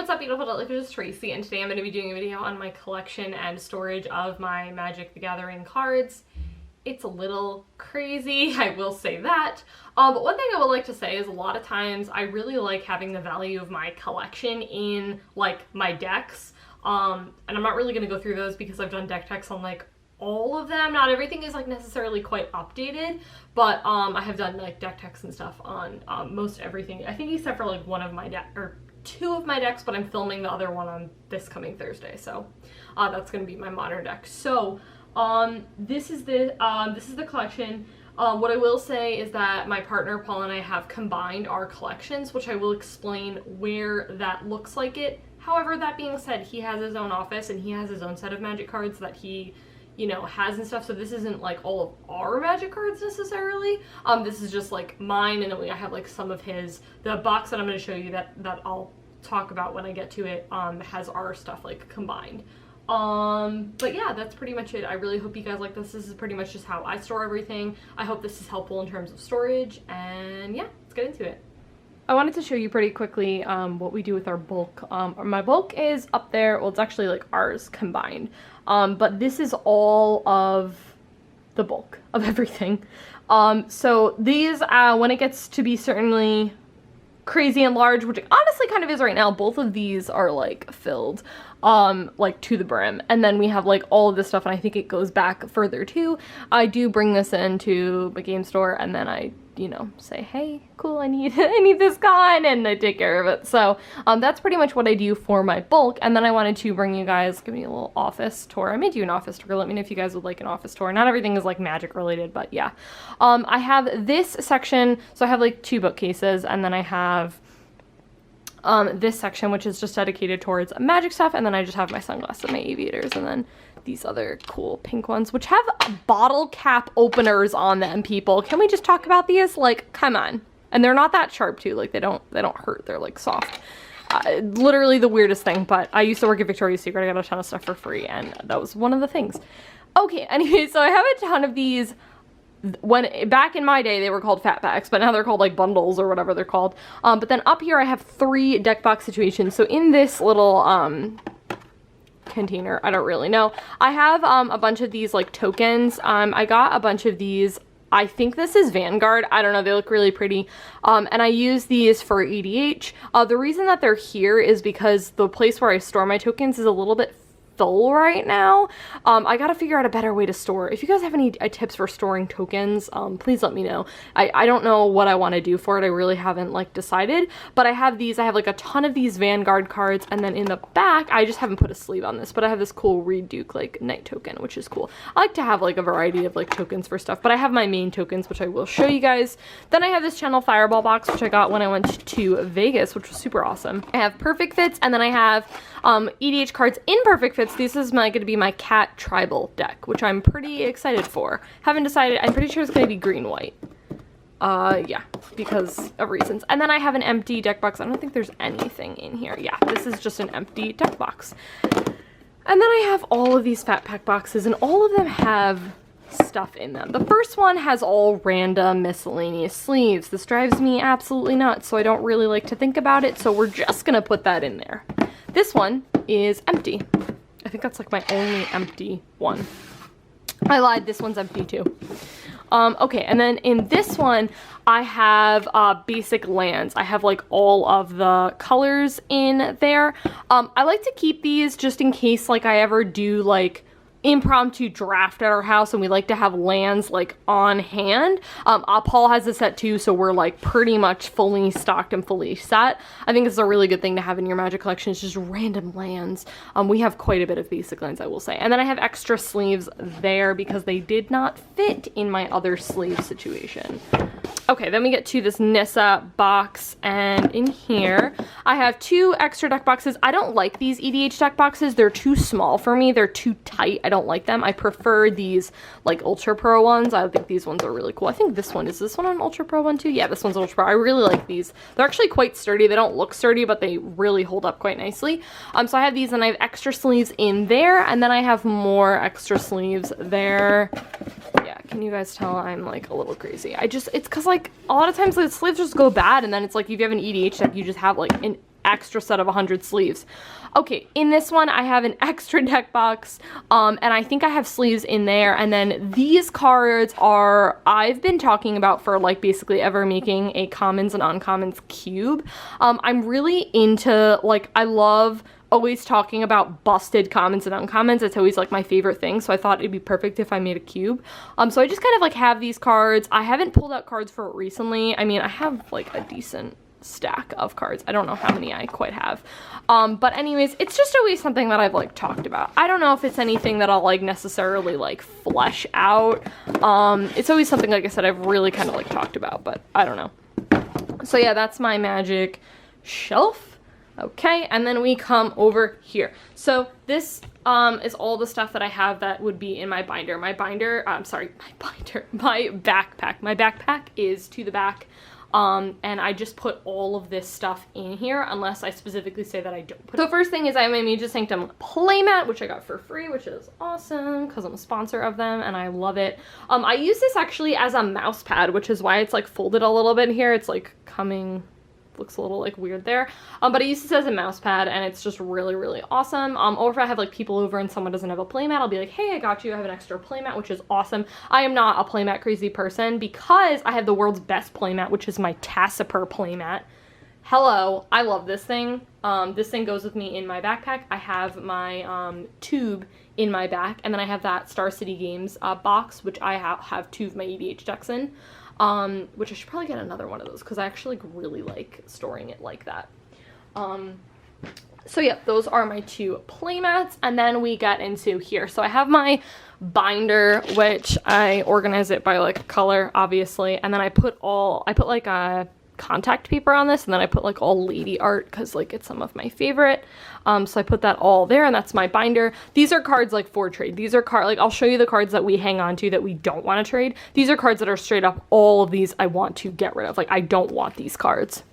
what's up, beautiful Jellyfish? This is Tracy, and today I'm going to be doing a video on my collection and storage of my Magic the Gathering cards. It's a little crazy, I will say that. But one thing I would like to say is a lot of times I really like having the value of my collection in, like, my decks. And I'm not really going to go through those because I've done deck techs on, like, all of them. Not everything is, like, necessarily quite updated, but I have done, like, deck techs and stuff on most everything. I think except for, like, one of my two of my decks, but I'm filming the other one on this coming Thursday, so that's going to be my modern deck. So this is the collection. What I will say is that my partner Paul and I have combined our collections, which I will explain where that looks like it. However, that being said, he has his own office and he has his own set of Magic cards that he, you know, has and stuff, so this isn't like all of our Magic cards necessarily. This is just like mine, and then I have like some of his. The box that I'm going to show you that I'll talk about when I get to it has our stuff like combined. But yeah, that's pretty much it. I really hope you guys like this. This is pretty much just how I store everything. I hope this is helpful in terms of storage, and yeah, let's get into it. I wanted to show you pretty quickly what we do with our bulk. My bulk is up there. Well, it's actually like ours combined. But this is all of the bulk of everything. So these, when it gets to be certainly crazy and large, which it honestly kind of is right now, both of these are like filled like to the brim, and then we have like all of this stuff, and I think it goes back further too. I do bring this into my game store, and then I, you know, say, hey, cool, I need this gone, and I take care of it. So that's pretty much what I do for my bulk. And then I wanted to bring you guys, give me a little office tour. I may do an office tour. Let me know if you guys would like an office tour. Not everything is like Magic related, but yeah. I have this section, so I have like 2 bookcases, and then I have this section, which is just dedicated towards Magic stuff, and then I just have my sunglasses and my aviators, and then these other cool pink ones, which have bottle cap openers on them, people. Can we just talk about these? Like, come on. And they're not that sharp too, like they don't hurt, they're like soft. Literally the weirdest thing, but I used to work at Victoria's Secret. I got a ton of stuff for free, and that was one of the things. Okay, anyway, so I have a ton of these. Back in my day, they were called fat packs, but now they're called like bundles or whatever they're called. But then up here I have 3 deck box situations. So in this little container, I don't really know, I have a bunch of these like tokens. I got a bunch of these. I think this is Vanguard. I don't know. They look really pretty. And I use these for EDH. The reason that they're here is because the place where I store my tokens is a little bit full right now. I gotta figure out a better way to store. If you guys have any tips for storing tokens, please let me know. I don't know what I want to do for it. I really haven't like decided, but I have these. I have like a ton of these Vanguard cards, and then in the back, I just haven't put a sleeve on this, but I have this cool Reed Duke like Knight token, which is cool. I like to have like a variety of like tokens for stuff, but I have my main tokens, which I will show you guys. Then I have this Channel Fireball box, which I got when I went to Vegas, which was super awesome. I have Perfect Fits, and then I have EDH cards in Perfect Fits. This is going to be my cat tribal deck, which I'm pretty excited for. Haven't decided. I'm pretty sure it's going to be green-white. Yeah, because of reasons. And then I have an empty deck box. I don't think there's anything in here. Yeah, this is just an empty deck box. And then I have all of these fat pack boxes, and all of them have stuff in them. The first one has all random miscellaneous sleeves. This drives me absolutely nuts, so I don't really like to think about it, so we're just going to put that in there. This one is empty. I think that's like my only empty one. I lied, this one's empty too. Okay, and then in this one, I have basic lands. I have like all of the colors in there. I like to keep these just in case like I ever do like impromptu draft at our house, and we like to have lands like on hand. Paul has a set too, so we're like pretty much fully stocked and fully set. I think it's a really good thing to have in your Magic collection. It's just random lands. We have quite a bit of basic lands, I will say. And then I have extra sleeves there because they did not fit in my other sleeve situation. Okay, then we get to this Nissa box, and in here I have 2 extra deck boxes. I don't like these EDH deck boxes. They're too small for me. They're too tight. I don't like them. I prefer these like Ultra Pro ones. I think these ones are really cool. I think this one, is this one an Ultra Pro one too? Yeah, this one's Ultra Pro. I really like these. They're actually quite sturdy. They don't look sturdy, but they really hold up quite nicely. So I have these, and I have extra sleeves in there, and then I have more extra sleeves there. Yeah, can you guys tell I'm like a little crazy? It's because like a lot of times the sleeves just go bad, and then it's like if you have an EDH deck, you just have like an extra set of 100 sleeves. Okay, in this one, I have an extra deck box, and I think I have sleeves in there, and then these cards are, I've been talking about for, like, basically ever making a commons and uncommons cube. I'm really into, like, I love always talking about busted commons and uncommons. It's always, like, my favorite thing, so I thought it'd be perfect if I made a cube. So I just kind of, like, have these cards. I haven't pulled out cards for it recently. I mean, I have, like, a decent stack of cards. I don't know how many I quite have. But anyways, it's just always something that I've, like, talked about. I don't know if it's anything that I'll, like, necessarily, like, flesh out. It's always something, like I said, I've really kind of, like, talked about, but I don't know. So yeah, that's my magic shelf. Okay, and then we come over here. So this is all the stuff that I have that would be in my binder. My backpack. My backpack is to the back. And I just put all of this stuff in here unless I specifically say that I don't put it. So first thing is I have my Major Sanctum playmat, which I got for free, which is awesome because I'm a sponsor of them and I love it. I use this actually as a mouse pad, which is why it's like folded a little bit here. It's like looks a little like weird there, but I use this as a mouse pad and it's just really, really awesome. Or if I have like people over and someone doesn't have a playmat, I'll be like, hey, I got you, I have an extra playmat, which is awesome. I am not a playmat crazy person because I have the world's best playmat, which is my Tassiper playmat. Hello, I love this thing. This thing goes with me in my backpack. I have my tube in my back, and then I have that Star City Games box, which I have two of my EDH decks in. Which I should probably get another one of those because I actually really like storing it like that. So yeah, those are my two playmats, and then we get into here. So I have my binder, which I organize it by like color, obviously, and then I put like a contact paper on this, and then I put like all lady art because like it's some of my favorite. So I put that all there, and that's my binder. These are cards like for trade. These are like I'll show you the cards that we hang on to that we don't want to trade. These are cards that are straight up all of these I want to get rid of. Like I don't want these cards.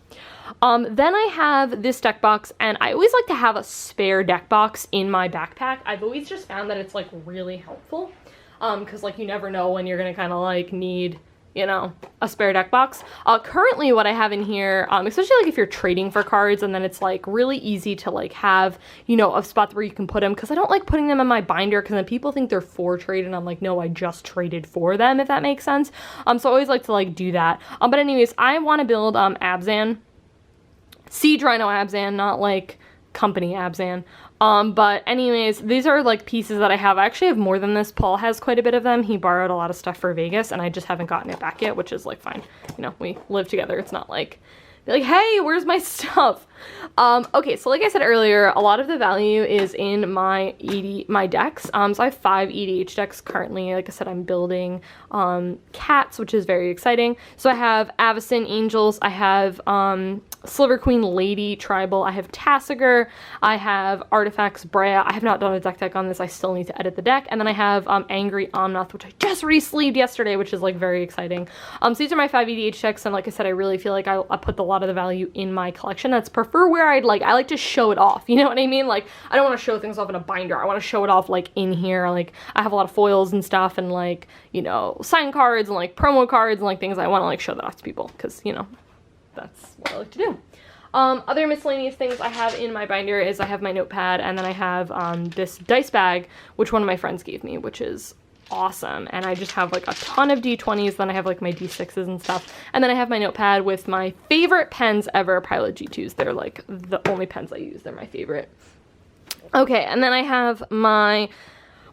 Then I have this deck box, and I always like to have a spare deck box in my backpack. I've always just found that it's like really helpful because like you never know when you're gonna kind of like need, you know, a spare deck box. Currently what I have in here, especially like if you're trading for cards, and then it's like really easy to like have, you know, a spot where you can put them, because I don't like putting them in my binder because then people think they're for trade, and I'm like, no, I just traded for them, if that makes sense. So I always like to like do that. But anyways, I want to build Abzan. Siege Rhino Abzan, not like company Abzan. But anyways, these are like pieces that I have. I actually have more than this. Paul has quite a bit of them. He borrowed a lot of stuff for Vegas, and I just haven't gotten it back yet, which is like fine. You know, we live together. It's not like, hey, where's my stuff? Okay, so like I said earlier, a lot of the value is in my decks. So I have 5 EDH decks currently. Like I said, I'm building cats, which is very exciting. So I have Avacyn Angels, I have Sliver Queen Lady Tribal, I have Tassiger, I have Artifacts Brea. I have not done a deck on this. I still need to edit the deck. And then I have Angry Omnath, which I just re-sleeved yesterday, which is like very exciting. So these are my 5 EDH decks, and like I said, I really feel like I put a lot of the value in my collection. That's prefer where I like to show it off, you know what I mean? Like I don't want to show things off in a binder. I want to show it off like in here. Like I have a lot of foils and stuff, and like, you know, sign cards and like promo cards and like things. I want to like show that off to people because, you know, that's what I like to do. Other miscellaneous things I have in my binder is I have my notepad, and then I have this dice bag, which one of my friends gave me, which is awesome. And I just have like a ton of D20s, then I have like my D6s and stuff, and then I have my notepad with my favorite pens ever, Pilot G2s. They're like the only pens I use. They're my favorite. Okay, and then I have my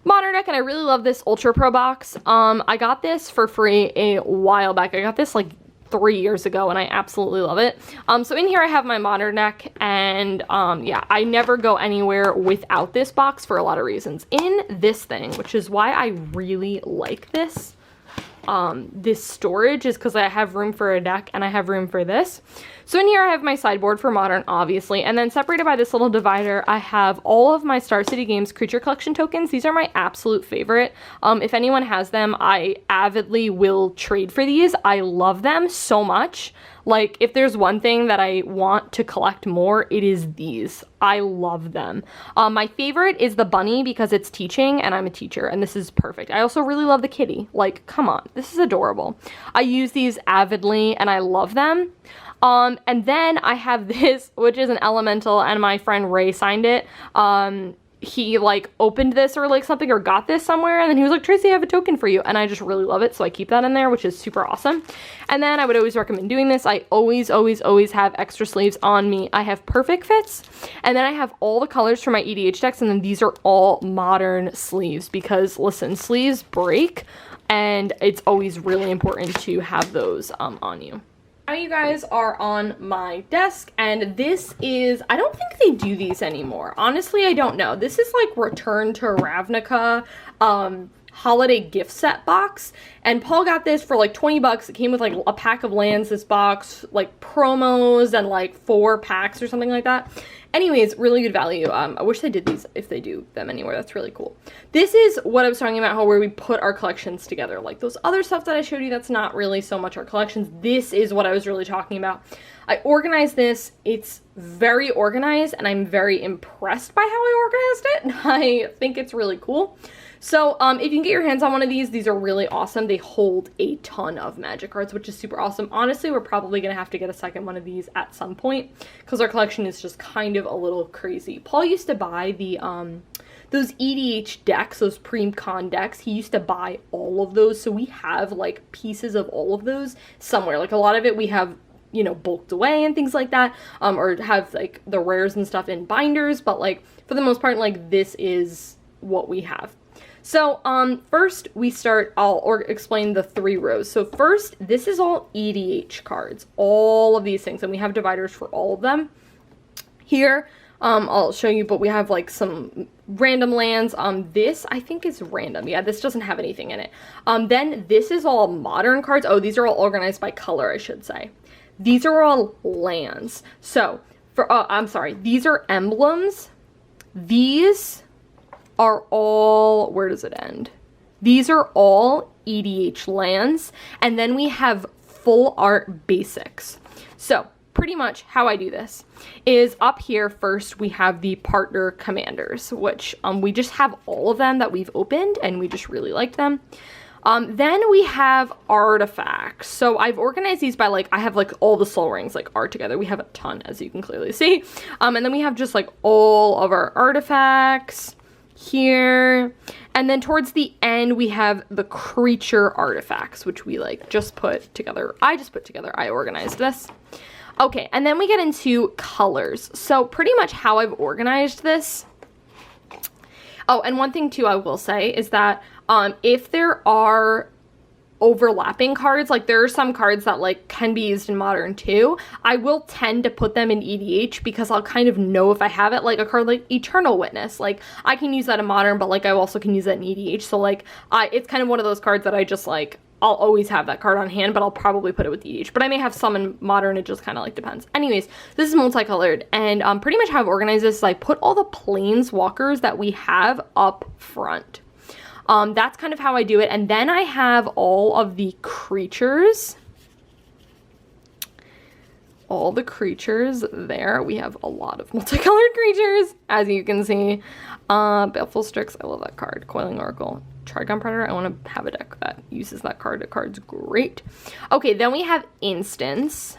Modern deck, and I really love this Ultra Pro box. I got this for free a while back. I got this like 3 years ago, and I absolutely love it. So in here I have my Modern deck, and yeah, I never go anywhere without this box for a lot of reasons. In this thing, which is why I really like this, this storage, is because I have room for a deck and I have room for this. So in here I have my sideboard for Modern, obviously, and then separated by this little divider I have all of my Star City Games creature collection tokens. These are my absolute favorite. If anyone has them, I avidly will trade for these. I love them so much. Like, if there's one thing that I want to collect more, it is these. I love them. My favorite is the bunny because it's teaching, and I'm a teacher, and this is perfect. I also really love the kitty. Like, come on, this is adorable. I use these avidly, and I love them. And then I have this, which is an elemental, and my friend Ray signed it. He like opened this or like something or got this somewhere, and then he was like, Tracy, I have a token for you, and I just really love it, so I keep that in there, which is super awesome. And then I would always recommend doing this. I always have extra sleeves on me. I have perfect fits, and then I have all the colors for my EDH decks, and then these are all modern sleeves because listen, sleeves break, and it's always really important to have those on you. Now you guys are on my desk, and this is, I don't think they do these anymore. Honestly, I don't know. This is like Return to Ravnica holiday gift set box, and Paul got this for like 20 bucks. It came with like a pack of lands, this box, like promos, and like 4 packs or something like that. Anyways, really good value. I wish they did these if they do them anywhere. That's really cool. This is what I was talking about, how where we put our collections together. Like those other stuff that I showed you, that's not really so much our collections. This is what I was really talking about. I organized this. It's very organized, and I'm very impressed by how I organized it. I think it's really cool. So if you can get your hands on one of these are really awesome. They hold a ton of Magic cards, which is super awesome. Honestly, we're probably going to have to get a second one of these at some point because our collection is just kind of a little crazy. Paul used to buy the those EDH decks, those pre-con decks. He used to buy all of those, so we have like pieces of all of those somewhere. Like a lot of it we have, you know, bulked away and things like that, or have like the rares and stuff in binders, but like for the most part, like this is what we have. So first we start, I'll explain the 3 rows. So first, this is all EDH cards, all of these things, and we have dividers for all of them. Here, I'll show you, but we have like some random lands. This I think is random. Yeah, this doesn't have anything in it. Then this is all modern cards. Oh, these are all organized by color, I should say. These are all lands. So for, I'm sorry, these are emblems. These are all, where does it end? These are all EDH lands, and then we have full art basics. So pretty much how I do this is up here first we have the partner commanders, which we just have all of them that we've opened and we just really like them. Then we have artifacts. So I've organized these by like, I have like all the soul rings like are together. We have a ton, as you can clearly see. And then we have just like all of our artifacts here, and then towards the end we have the creature artifacts, which we like just put together. I organized this. Okay, and then we get into colors. So pretty much how I've organized this. Oh, and one thing too I will say is that if there are overlapping cards, like there are some cards that like can be used in modern too, I will tend to put them in EDH because I'll kind of know if I have it. Like a card like Eternal Witness, like I can use that in modern, but like I also can use that in EDH. So like it's kind of one of those cards that I just like, I'll always have that card on hand, but I'll probably put it with EDH. But I may have some in modern, it just kind of like depends. Anyways, this is multicolored, and pretty much how I've organized this is I put all the planeswalkers that we have up front. That's kind of how I do it. And then I have all of the creatures. All the creatures there. We have a lot of multicolored creatures, as you can see. Baleful Strix, I love that card. Coiling Oracle. Trigon Predator, I want to have a deck that uses that card. The card's great. Okay, then we have instants.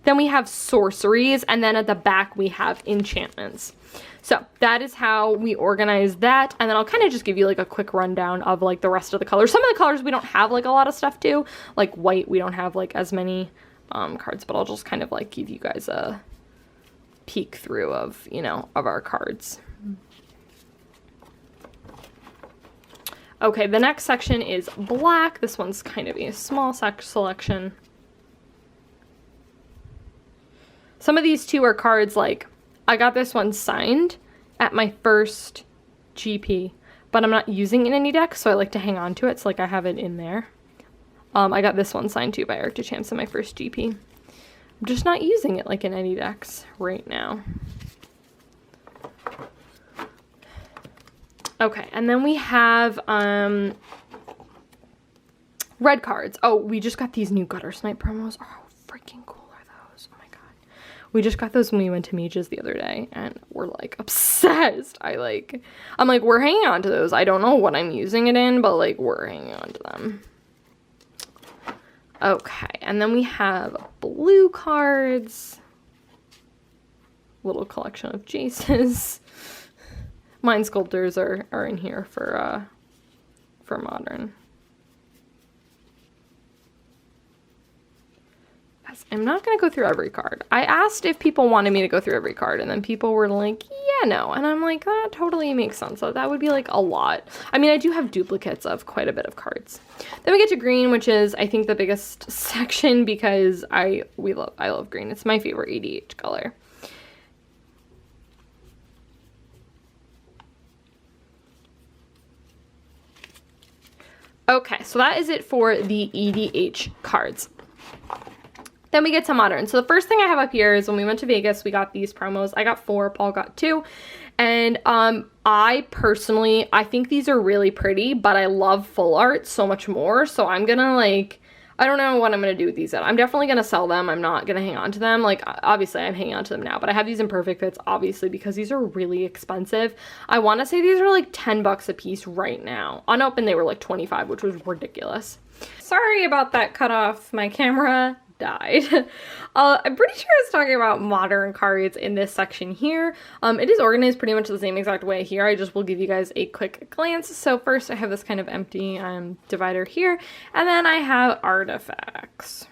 Then we have sorceries, and then at the back we have enchantments. So that is how we organize that, and then I'll kind of just give you like a quick rundown of like the rest of the colors. Some of the colors we don't have like a lot of stuff to, like white we don't have like as many cards, but I'll just kind of like give you guys a peek through of, you know, of our cards. Okay, the next section is black. This one's kind of a small selection. Some of these too are cards like, I got this one signed at my first GP, but I'm not using it in any deck, so I like to hang on to it. So like I have it in there. I got this one signed too by Eric DeChamps in my first GP. I'm just not using it like in any decks right now. Okay, and then we have red cards. Oh, we just got these new Gutter Snipe promos. Oh, how freaking cool are those? Oh my god. We just got those when we went to Mage's the other day, and we're like obsessed. I'm like, we're hanging on to those. I don't know what I'm using it in, but like we're hanging on to them. Okay, and then we have blue cards. Little collection of Jaces. Mind Sculptors are in here for Modern. I'm not going to go through every card. I asked if people wanted me to go through every card, and then people were like, yeah, no. And I'm like, that totally makes sense. So that would be like a lot. I mean, I do have duplicates of quite a bit of cards. Then we get to green, which is, I think, the biggest section because I love green. It's my favorite EDH color. Okay, so that is it for the EDH cards. Then we get to Modern. So the first thing I have up here is when we went to Vegas, we got these promos. I got 4, Paul got 2. And I personally, I think these are really pretty, but I love full art so much more. So I'm gonna like, I don't know what I'm gonna do with these. I'm definitely gonna sell them. I'm not gonna hang on to them. Like, obviously I'm hanging on to them now, but I have these in perfect fits, obviously, because these are really expensive. I wanna say these are like 10 bucks a piece right now. Unopened, they were like 25, which was ridiculous. Sorry about that cut off. My camera died. I'm pretty sure I was talking about Modern cards in this section here. It is organized pretty much the same exact way here. I just will give you guys a quick glance. So first I have this kind of empty divider here, and then I have artifacts.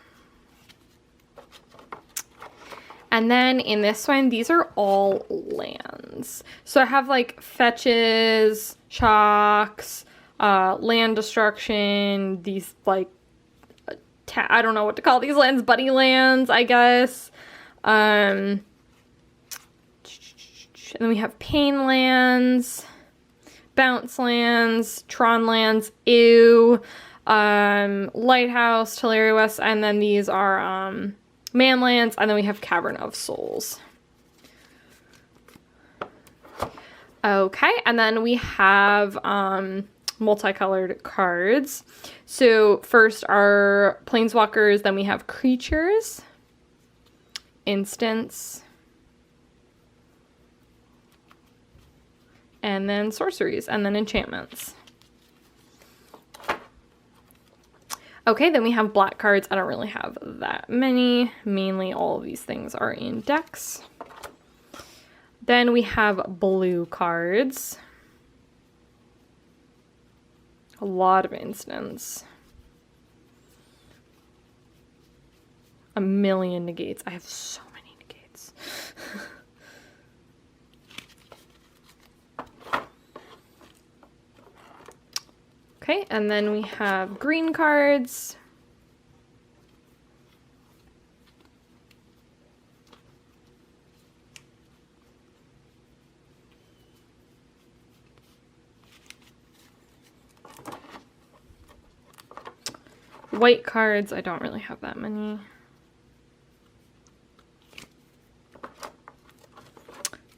And then in this one, these are all lands. So I have like fetches, shocks, land destruction, these like I don't know what to call these lands, buddy lands, I guess. And then we have pain lands, bounce lands, Tron lands, ew, lighthouse, Teleria West, and then these are man lands, and then we have Cavern of Souls. Okay, and then we have multicolored cards. So first are planeswalkers, then we have creatures, instants, and then sorceries, and then enchantments. Okay, then we have black cards. I don't really have that many. Mainly all of these things are in decks. Then we have blue cards. A lot of instants. A million negates. I have so many negates. Okay, and then we have green cards. White cards, I don't really have that many.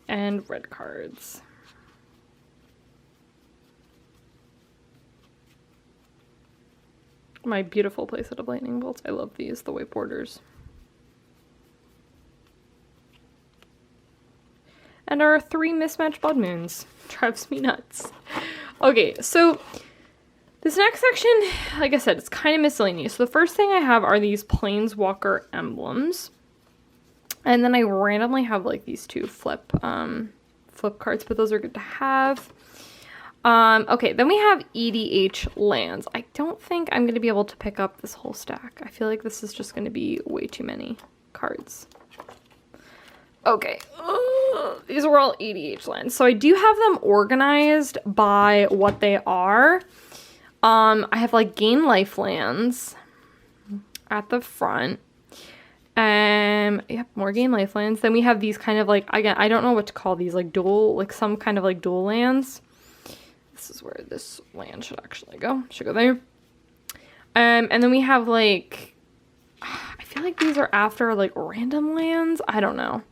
And red cards. My beautiful playset of lightning bolts. I love these, the white borders. And our 3 mismatched blood moons. Drives me nuts. Okay, so this next section, like I said, it's kind of miscellaneous. So the first thing I have are these Planeswalker emblems. And then I randomly have like these 2 flip cards, but those are good to have. Okay, then we have EDH lands. I don't think I'm going to be able to pick up this whole stack. I feel like this is just going to be way too many cards. Okay, these were all EDH lands. So I do have them organized by what they are. I have like Gain Life lands at the front. Yep, more Gain Life lands. Then we have these kind of like, again, I don't know what to call these, like dual, like some kind of like dual lands. This is where this land should actually go. Should go there. And then we have like, I feel like these are after like random lands. I don't know.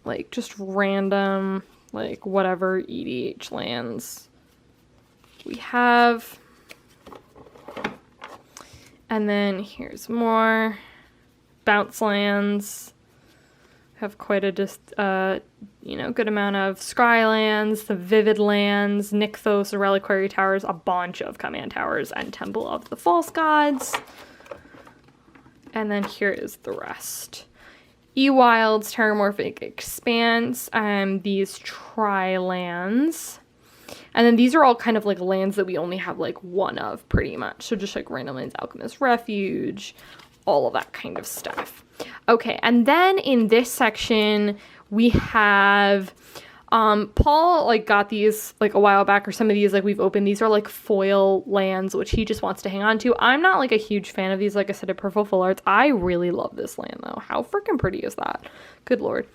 Like just random, like whatever EDH lands we have. And then here's more bounce lands. Have quite a you know, good amount of Scry lands, the Vivid lands, Nykthos, Reliquary Towers, a bunch of Command Towers, and Temple of the False Gods. And then here is the rest. Ewild's Terramorphic Expanse, these Tri-lands. And then these are all kind of like lands that we only have like one of pretty much. So just like Random Lands, Alchemist Refuge, all of that kind of stuff. Okay, and then in this section, we have, Paul like got these like a while back, or some of these like we've opened. These are like foil lands, which he just wants to hang on to. I'm not like a huge fan of these, like I said, at Purple Full Arts. I really love this land though. How freaking pretty is that? Good Lord.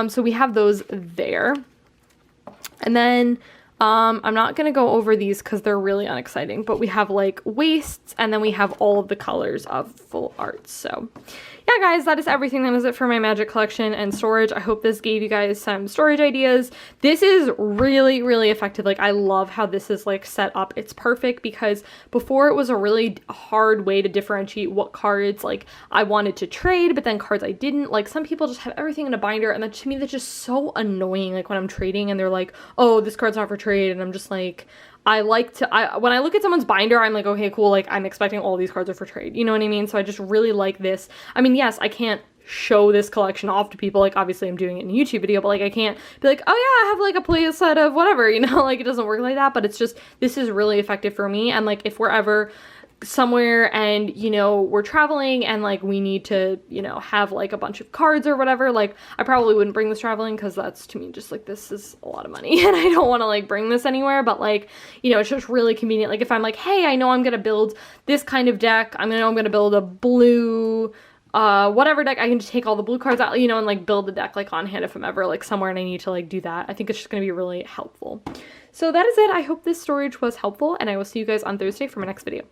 So we have those there. And then, I'm not going to go over these because they're really unexciting, but we have like wastes, and then we have all of the colors of Full Arts. So yeah, guys, that is everything. That is it for my Magic collection and storage. I hope this gave you guys some storage ideas. This is really, really effective. Like, I love how this is like set up. It's perfect because before it was a really hard way to differentiate what cards like I wanted to trade, but then cards I didn't. Like, some people just have everything in a binder, and that, to me, that's just so annoying. Like, when I'm trading and they're like, oh, this card's not for trade, and I'm just like, when I look at someone's binder, I'm like, okay, cool, like, I'm expecting all these cards are for trade, you know what I mean? So I just really like this. I mean, yes, I can't show this collection off to people, like, obviously I'm doing it in a YouTube video, but, like, I can't be like, oh yeah, I have, like, a play set of whatever, you know, like, it doesn't work like that, but it's just, this is really effective for me, and, like, if we're ever somewhere and, you know, we're traveling and like we need to, you know, have like a bunch of cards or whatever, like I probably wouldn't bring this traveling because that's, to me, just like, this is a lot of money and I don't want to like bring this anywhere, but like, you know, it's just really convenient. Like if I'm like, hey, I know I'm gonna build this kind of deck, I'm gonna build a blue whatever deck, I can just take all the blue cards out, you know, and like build the deck like on hand if I'm ever like somewhere and I need to like do that. I think it's just gonna be really helpful. So that is it. I hope this storage was helpful, and I will see you guys on Thursday for my next video.